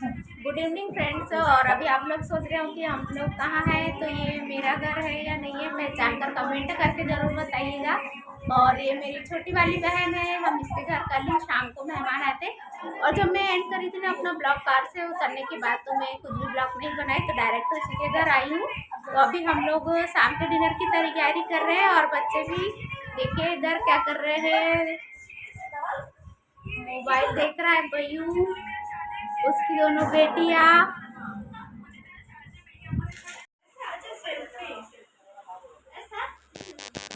Good evening friends. और अभी आप लोग सोच रहे हो कि हम लोग कहाँ हैं, तो ये मेरा घर है या नहीं है, पहचान कर कमेंट करके ज़रूर बताइएगा। और ये मेरी छोटी वाली बहन है, हम इसके घर कल ही शाम को मेहमान आए थे। और जब मैं एंड करी थी ना अपना ब्लॉग, कार से उतरने के बाद, तो मैं कुछ भी ब्लॉग नहीं बनाई, तो डायरेक्ट उसी के घर आई हूँ। तो अभी हम लोग शाम के डिनर की तैयारी कर रहे हैं, और बच्चे भी देखिए इधर क्या कर रहे हैं, मोबाइल देख रहा है बयू, उसकी दोनों बेटियां।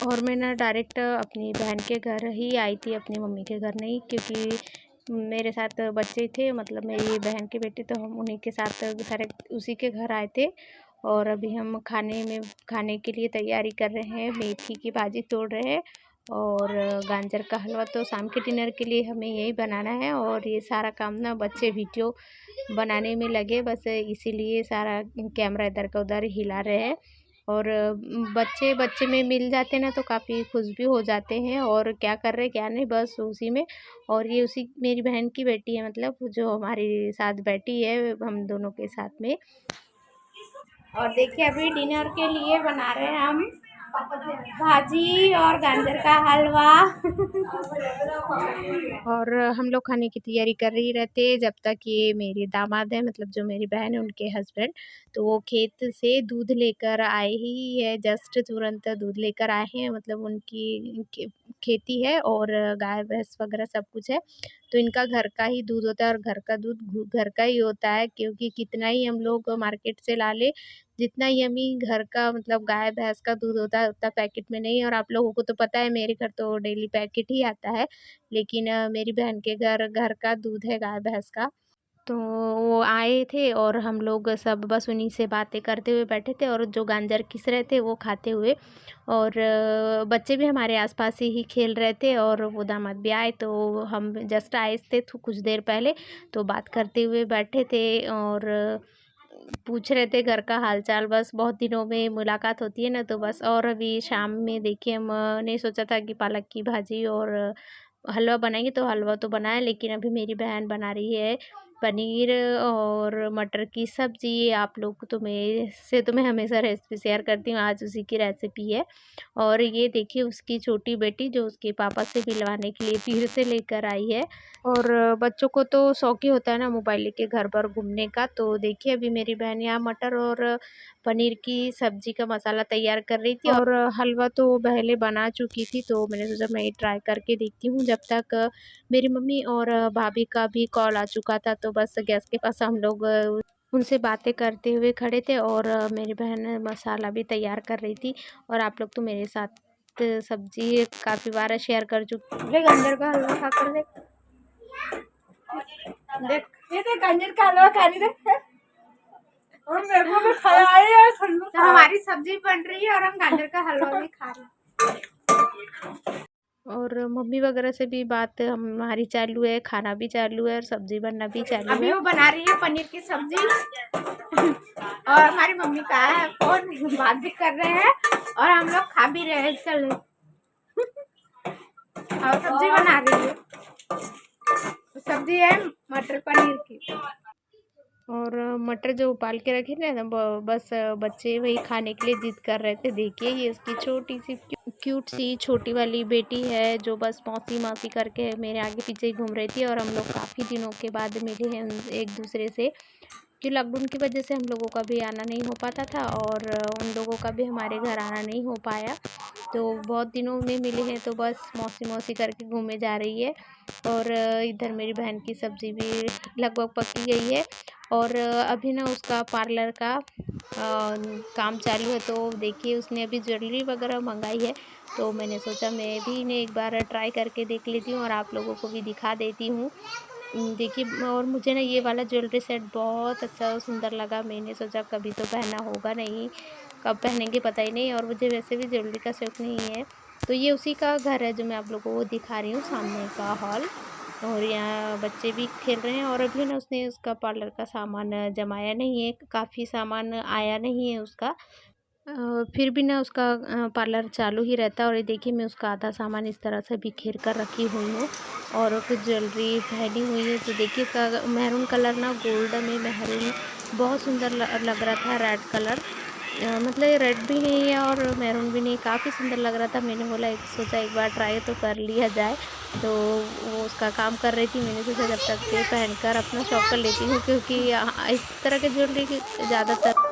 और मैं ना डायरेक्ट अपनी बहन के घर ही आई थी, अपनी मम्मी के घर नहीं, क्योंकि मेरे साथ बच्चे थे, मतलब मेरी बहन के बेटे, तो हम उन्हीं के साथ सारे उसी के घर आए थे। और अभी हम खाने के लिए तैयारी कर रहे हैं, मेथी की भाजी तोड़ रहे हैं, और गाजर का हलवा। तो शाम के डिनर के लिए हमें यही बनाना है। और ये सारा काम ना बच्चे वीडियो बनाने में लगे, बस इसीलिए सारा कैमरा इधर का उधर हिला रहे हैं। और बच्चे बच्चे में मिल जाते ना तो काफ़ी खुश भी हो जाते हैं, और क्या कर रहे क्या नहीं बस उसी में। और ये उसी मेरी बहन की बेटी है, मतलब जो हमारे साथ बैठी है, हम दोनों के साथ में। और देखिए अभी डिनर के लिए बना रहे हैं हम भाजी और गाजर का हलवा। और हम लोग खाने की तैयारी कर ही रहते, जब तक ये मेरे दामाद है, मतलब जो मेरी बहन है उनके हस्बैंड, तो वो खेत से दूध लेकर आए ही है, जस्ट तुरंत दूध लेकर आए हैं। मतलब उनकी खेती है, और गाय भैंस वगैरह सब कुछ है, तो इनका घर का ही दूध होता है। और घर का दूध घर का ही होता है, क्योंकि कितना ही हम लोग मार्केट से ला ले, जितना यम्मी घर का मतलब गाय भैंस का दूध होता है उतना पैकेट में नहीं। और आप लोगों को तो पता है मेरे घर तो डेली पैकेट ही आता है, लेकिन मेरी बहन के घर घर का दूध है गाय भैंस का। तो वो आए थे, और हम लोग सब बस उन्हीं से बातें करते हुए बैठे थे, और जो गाजर घिस रहे थे वो खाते हुए। और बच्चे भी हमारे आसपास ही खेल रहे थे, और वो दामाद भी आए, तो हम जस्ट आए थे तो कुछ देर पहले, तो बात करते हुए बैठे थे, और पूछ रहे थे घर का हालचाल। बस बहुत दिनों में मुलाकात होती है ना, तो बस। और अभी शाम में देखिए हमने सोचा था कि पालक की भाजी और हलवा बनाएंगे, तो हलवा तो बनाया, लेकिन अभी मेरी बहन बना रही है पनीर और मटर की सब्ज़ी। आप लोग तो मेरे से तो मैं हमेशा रेसिपी शेयर करती हूँ, आज उसी की रेसिपी है। और ये देखिए उसकी छोटी बेटी जो उसके पापा से मिलवाने के लिए फिर से लेकर आई है। और बच्चों को तो शौक ही होता है ना मोबाइल लेके घर पर घूमने का। तो देखिए अभी मेरी बहन यहाँ मटर और पनीर की सब्ज़ी का मसाला तैयार कर रही थी, और हलवा तो वो पहले बना चुकी थी, तो मैंने सोचा मैं ये ट्राई करके देखती हूँ। जब तक मेरी मम्मी और भाभी का भी कॉल आ चुका था, तो बस गैस के पास हम लोग उनसे बातें करते हुए खड़े थे, और मेरी बहन मसाला भी तैयार कर रही थी। और आप लोग तो मेरे साथ सब्ज़ी काफ़ी बार शेयर कर चुके। देख अंदर का हलवा खा कर देख, देख ये देख अंदर का हलवा खा रही देख। और मेरे को भी खिलाई है, तो हमारी सब्जी बन रही है और हम गाजर का हलवा भी खा रहे हैं। और मम्मी वगैरह से भी बात हमारी चालू है, खाना भी चालू है, और सब्जी बनना भी चालू है। अभी वो बना रही है पनीर की सब्जी। और हमारी मम्मी का है फोन, बात भी कर रहे हैं, और हम लोग खा भी रहे हैं। चल और सब्जी बना रही है, सब्जी है मटर पनीर की। और मटर जो उबाल के रखे थे ना, बस बच्चे वही खाने के लिए जिद कर रहे थे। देखिए ये इसकी छोटी सी क्यूट सी छोटी वाली बेटी है, जो बस मौसी मौसी करके मेरे आगे पीछे ही घूम रही थी। और हम लोग काफ़ी दिनों के बाद मिले हैं एक दूसरे से, कि लॉकडाउन की वजह से हम लोगों का भी आना नहीं हो पाता था, और उन लोगों का भी हमारे घर आना नहीं हो पाया। तो बहुत दिनों में मिले हैं, तो बस मौसी मौसी करके घूमे जा रही है। और इधर मेरी बहन की सब्ज़ी भी लगभग पकी गई है। और अभी ना उसका पार्लर का काम चालू है, तो देखिए उसने अभी ज्वेलरी वगैरह मंगाई है, तो मैंने सोचा मैं भी इन्हें एक बार ट्राई करके देख लेती हूँ, और आप लोगों को भी दिखा देती हूँ। देखिए और मुझे ना ये वाला ज्वेलरी सेट बहुत अच्छा सुंदर लगा। मैंने सोचा कभी तो पहना होगा नहीं, कब पहनेंगे पता ही नहीं, और मुझे वैसे भी ज्वेलरी का शौक नहीं है। तो ये उसी का घर है जो मैं आप लोगों को दिखा रही हूँ, सामने का हॉल। और यहाँ बच्चे भी खेल रहे हैं, और अभी ना उसने उसका पार्लर का सामान जमाया नहीं है, काफ़ी सामान आया नहीं है उसका। फिर भी ना उसका पार्लर चालू ही रहता है। और ये देखिए मैं उसका आधा सामान इस तरह से बिखेर कर रखी हुई हूँ और कुछ ज्वेलरी पहनी हुई है। तो देखिए इसका मैरून कलर ना गोल्ड में मैरून बहुत सुंदर लग रहा था, रेड कलर। मतलब ये रेड भी नहीं है और मैरून भी नहीं, काफ़ी सुंदर लग रहा था। मैंने बोला एक सोचा एक बार ट्राई तो कर लिया जाए। तो वो उसका काम कर रही थी, मैंने सोचा जब तक ये पहनकर अपना शौक कर लेती हूँ, क्योंकि इस तरह के ज्वेलरी ज़्यादातर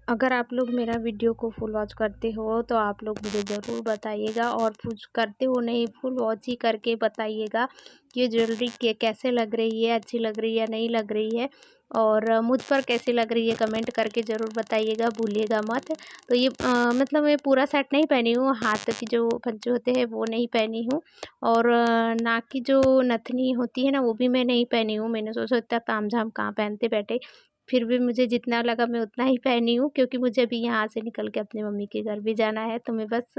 अगर आप लोग मेरा वीडियो को फुल वॉच करते हो तो आप लोग मुझे ज़रूर बताइएगा, और कुछ करते हो नहीं फुल वॉच ही करके बताइएगा कि ये ज्वेलरी कैसे लग रही है, अच्छी लग रही है या नहीं लग रही है, और मुझ पर कैसी लग रही है कमेंट करके ज़रूर बताइएगा, भूलिएगा मत। तो ये मतलब मैं पूरा सेट नहीं पहनी हूँ, हाथ की जो पंचे होते हैं वो नहीं पहनी हूँ, और नाक की जो नथनी होती है ना वो भी मैं नहीं पहनी हूँ। मैंने सोचा इतना तामझाम कहाँ पहनते बैठे, फिर भी मुझे जितना लगा मैं उतना ही पहनी हूँ, क्योंकि मुझे अभी यहाँ से निकल के अपनी मम्मी के घर भी जाना है। तो मैं बस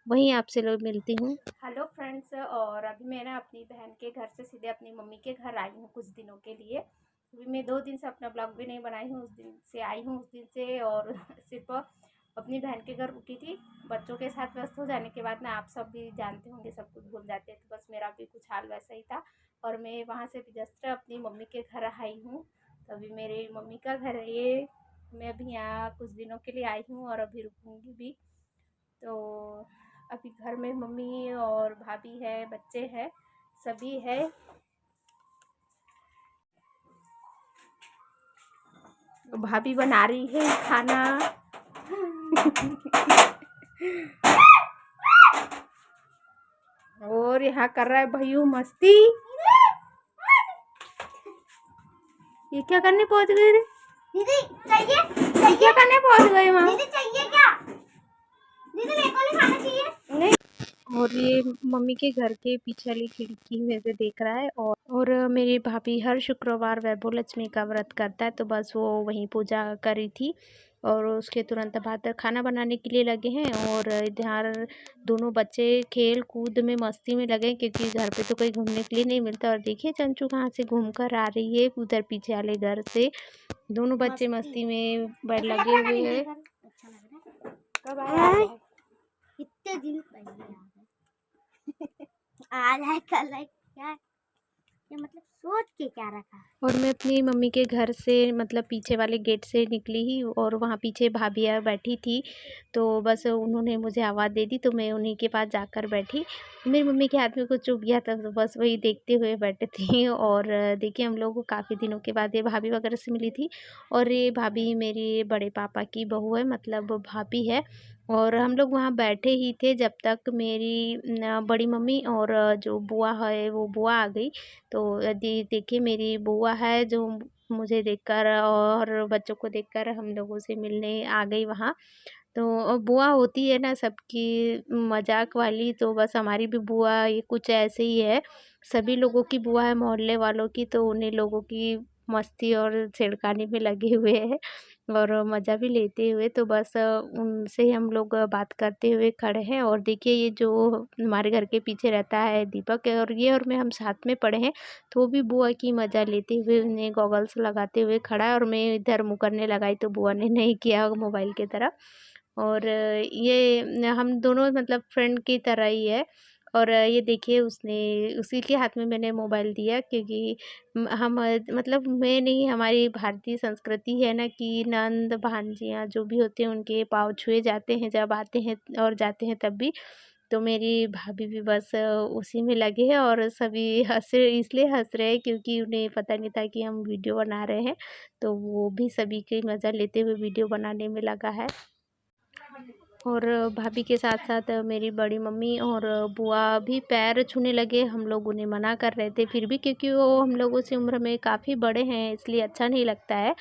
वहीं आपसे लोग मिलती हूँ। हेलो फ्रेंड्स, और अभी मैं ना अपनी बहन के घर से सीधे अपनी मम्मी के घर आई हूँ कुछ दिनों के लिए। अभी मैं 2 दिन से अपना ब्लॉग भी नहीं बनाई हूँ, उस दिन से आई हूँ उस दिन से, और सिर्फ अपनी बहन के घर रुकी थी। बच्चों के साथ व्यस्त हो जाने के बाद ना आप सब भी जानते होंगे सब कुछ भूल जाते हैं, तो बस मेरा भी कुछ हाल वैसा ही था। और मैं वहाँ से भी जस्ट अपनी मम्मी के घर आई हूँ। तो अभी मेरी मम्मी का घर है ये। मैं अभी यहाँ कुछ दिनों के लिए आई हूँ और अभी रुकूँगी भी। तो अभी घर में मम्मी और भाभी है, बच्चे हैं, सभी है। तो भाभी बना रही है खाना। और यहाँ कर रहा है भैयू मस्ती। ये क्या करने पहुंच गई रे? दीदी चाहिए, चाहिए क्या करने पहुंच गई वहाँ? दीदी चाहिए क्या? दीदी मेरे को नहीं खाना चाहिए। नहीं। और ये मम्मी के घर के पीछे वाली खिड़की में से देख रहा है। और मेरी भाभी हर शुक्रवार वैभव लक्ष्मी का व्रत करता है, तो बस वो वहीं पूजा करी थी और उसके तुरंत बाद खाना बनाने के लिए लगे हैं। और इधर दोनों बच्चे खेल कूद में मस्ती में लगे, क्योंकि घर पे तो कहीं घूमने के लिए नहीं मिलता। और देखिए चंचू कहाँ से घूम कर आ रही है उधर पीछे वाले घर से। दोनों बच्चे मस्ती में बड़ लगे हुए हैं। अच्छा लग रहा है। कब आया? कितने दिन पहले आज है कल है क्या? ये मतलब सोच के क्या रखा। और मैं अपनी मम्मी के घर से मतलब पीछे वाले गेट से निकली ही, और वहाँ पीछे भाभियाँ बैठी थी, तो बस उन्होंने मुझे आवाज़ दे दी, तो मैं उन्हीं के पास जाकर बैठी। मेरी मम्मी के हाथ में कुछ चुभ गया था, तो बस वही देखते हुए बैठे थी। और देखिए हम लोग को काफ़ी दिनों के बाद ये भाभी वगैरह से मिली थी। और ये भाभी मेरी बड़े पापा की बहू है, मतलब भाभी है। और हम लोग वहाँ बैठे ही थे जब तक मेरी बड़ी मम्मी और जो बुआ है वो बुआ आ गई। तो यदि देखिए मेरी बुआ है जो मुझे देखकर और बच्चों को देखकर हम लोगों से मिलने आ गई वहाँ। तो बुआ होती है ना सबकी मजाक वाली, तो बस हमारी भी बुआ ये कुछ ऐसे ही है। सभी लोगों की बुआ है मोहल्ले वालों की, तो उन्हीं लोगों की मस्ती और छेड़खानी में लगे हुए हैं और मज़ा भी लेते हुए। तो बस उनसे ही हम लोग बात करते हुए खड़े हैं। और देखिए ये जो हमारे घर के पीछे रहता है दीपक है, और ये और मैं हम साथ में पड़े हैं। तो वो भी बुआ की मज़ा लेते हुए उन्हें गॉगल्स लगाते हुए खड़ा है, और मैं इधर मुँह करने लगाई तो बुआ ने नहीं किया मोबाइल की तरफ। और ये हम दोनों मतलब फ्रेंड की तरह ही है। और ये देखिए उसने उसी के हाथ में मैंने मोबाइल दिया, क्योंकि हम मतलब मैं नहीं, हमारी भारतीय संस्कृति है ना कि नंद भांजियाँ जो भी होते हैं उनके पाँव छुए जाते हैं जब आते हैं और जाते हैं तब भी। तो मेरी भाभी भी बस उसी में लगे हैं, और सभी इसलिए हंस रहे हैं क्योंकि उन्हें पता नहीं था कि हम वीडियो बना रहे हैं। तो वो भी सभी की मज़ा लेते हुए वीडियो बनाने में लगा है। और भाभी के साथ-साथ मेरी बड़ी मम्मी और बुआ भी पैर छूने लगे। हम लोग उन्हें मना कर रहे थे फिर भी, क्योंकि वो हम लोगों से उम्र में काफ़ी बड़े हैं इसलिए अच्छा नहीं लगता है।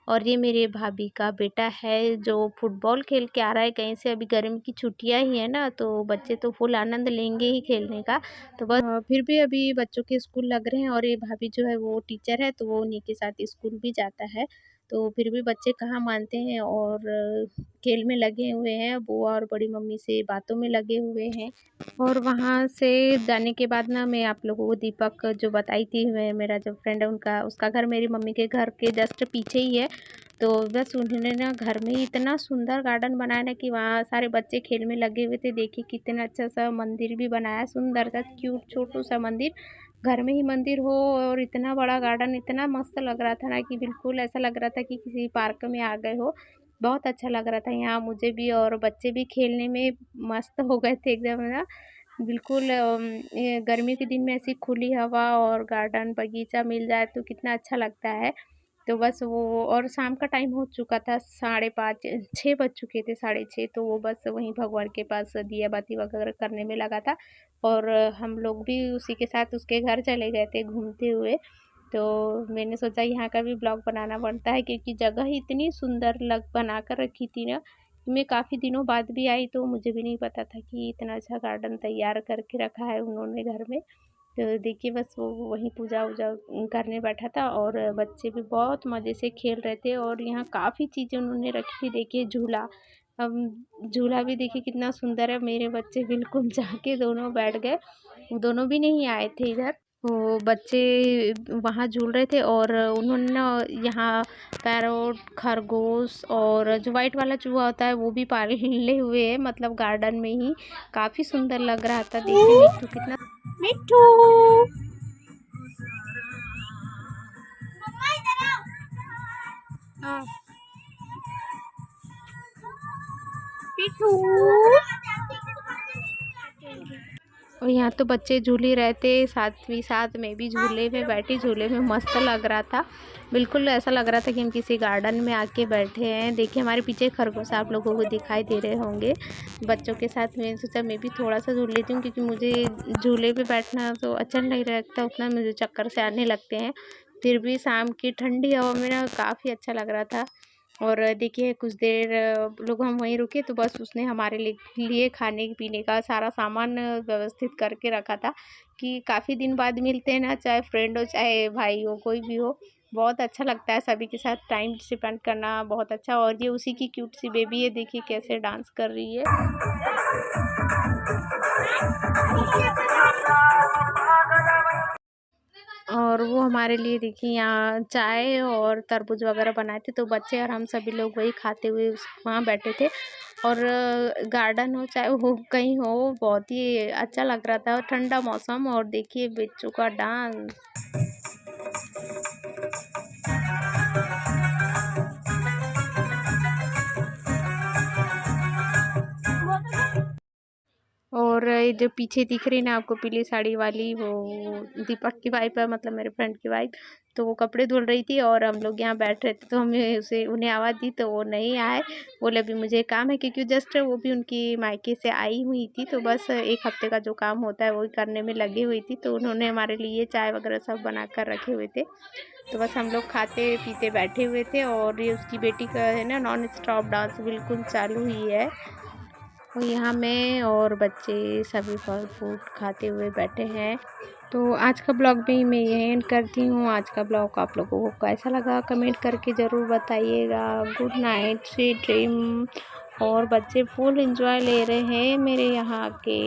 और ये मेरे भाभी का बेटा है जो फुटबॉल खेल के आ रहा है कहीं से। अभी गर्मी की छुट्टियाँ ही है ना, तो बच्चे तो फुल आनंद लेंगे ही खेलने का। तो बस फिर भी अभी बच्चों के स्कूल लग रहे हैं, और ये भाभी जो है वो टीचर है, तो वो उन्हीं के साथ स्कूल भी जाता है। तो फिर भी बच्चे कहाँ मानते हैं और खेल में लगे हुए हैं, बुआ और बड़ी मम्मी से बातों में लगे हुए हैं। और वहाँ से जाने के बाद ना मैं आप लोगों को दीपक जो बताई थी, मैं मेरा जो फ्रेंड है उनका उसका घर मेरी मम्मी के घर के जस्ट पीछे ही है। तो बस उन्होंने ना घर में ही इतना सुंदर गार्डन बनाया ना कि वहाँ सारे बच्चे खेल में लगे हुए थे। देखिए कितना अच्छा सा मंदिर भी बनाया, सुंदर सा क्यूट छोटू सा मंदिर, घर में ही मंदिर हो और इतना बड़ा गार्डन, इतना मस्त लग रहा था ना कि बिल्कुल ऐसा लग रहा था कि किसी पार्क में आ गए हो। बहुत अच्छा लग रहा था यहाँ मुझे भी, और बच्चे भी खेलने में मस्त हो गए थे एकदम ना। बिल्कुल ये गर्मी के दिन में ऐसी खुली हवा और गार्डन बगीचा मिल जाए तो कितना अच्छा लगता है। तो बस वो, और शाम का टाइम हो चुका था, 5:30 6 बज चुके थे, 6:30, तो वो बस वहीं भगवान के पास दिया बाती वगैरह करने में लगा था। और हम लोग भी उसी के साथ उसके घर चले गए थे घूमते हुए। तो मैंने सोचा यहाँ का भी ब्लॉग बनाना बनता है क्योंकि जगह ही इतनी सुंदर लग बना कर रखी थी ना। मैं काफ़ी दिनों बाद भी आई तो मुझे भी नहीं पता था कि इतना अच्छा गार्डन तैयार करके रखा है उन्होंने घर में। तो देखिए बस वो वहीं पूजा वूजा करने बैठा था और बच्चे भी बहुत मज़े से खेल रहे थे। और यहाँ काफ़ी चीज़ें उन्होंने रखी थी, देखिए झूला, झूला भी देखिए कितना सुंदर है। मेरे बच्चे बिल्कुल जाके दोनों बैठ गए, दोनों भी नहीं आए थे इधर। वो बच्चे वहाँ झूल रहे थे और उन्होंने ना यहाँ पैरोट, खरगोश और जो वाइट वाला चूहा होता है वो भी पाले हुए हैं, मतलब गार्डन में ही। काफ़ी सुंदर लग रहा था। देखिए मिट्टू कितना, मिट्टू हाँ, पिट्ठू। और यहाँ तो बच्चे झूल ही रहे थे, साथ ही साथ मैं भी झूले में बैठी, झूले में मस्त लग रहा था। बिल्कुल ऐसा लग रहा था कि हम किसी गार्डन में आके बैठे हैं। देखिए हमारे पीछे खरगोश आप लोगों को दिखाई दे रहे होंगे। बच्चों के साथ मैंने सोचा मैं भी थोड़ा सा झूल लेती हूँ क्योंकि मुझे झूले पे बैठना तो अच्छा नहीं लगता उतना, मुझे चक्कर से आने लगते हैं। फिर भी शाम की ठंडी हवा में ना काफ़ी अच्छा लग रहा था। और देखिए कुछ देर लोग हम वहीं रुके तो बस उसने हमारे लिए खाने पीने का सारा सामान व्यवस्थित करके रखा था कि काफ़ी दिन बाद मिलते हैं ना, चाहे फ्रेंड हो चाहे भाई हो कोई भी हो, बहुत अच्छा लगता है सभी के साथ टाइम स्पेंड करना, बहुत अच्छा। और ये उसी की क्यूट सी बेबी है, देखिए कैसे डांस कर रही है। और वो हमारे लिए देखिए यहाँ चाय और तरबूज वगैरह बनाए थे, तो बच्चे और हम सभी लोग वही खाते हुए वहाँ बैठे थे। और गार्डन हो चाहे वो कहीं हो, बहुत ही अच्छा लग रहा था और ठंडा मौसम। और देखिए बच्चों का डांस, और ये जो पीछे दिख रही ना आपको पीली साड़ी वाली, वो दीपक की वाइफ है, मतलब मेरे फ्रेंड की वाइफ। तो वो कपड़े धुल रही थी और हम लोग यहाँ बैठ रहे थे, तो हमें उसे उन्हें आवाज़ दी तो वो नहीं आए। बोले अभी मुझे काम है, क्योंकि जस्ट वो भी उनकी मायके से आई हुई थी, तो बस 1 हफ्ते का जो काम होता है वही करने में लगी हुई थी। तो उन्होंने हमारे लिए चाय वगैरह सब बना कर रखे हुए थे। तो बस हम लोग खाते पीते बैठे हुए थे। और ये उसकी बेटी का है ना नॉन स्टॉप डांस बिल्कुल चालू ही है। और यहाँ मैं और बच्चे सभी फल फ्रूट खाते हुए बैठे हैं। तो आज का ब्लॉग भी मैं यही एंड करती हूँ। आज का ब्लॉग आप लोगों को कैसा लगा कमेंट करके ज़रूर बताइएगा। Good night, sweet dream. और बच्चे फुल एंजॉय ले रहे हैं मेरे यहाँ के।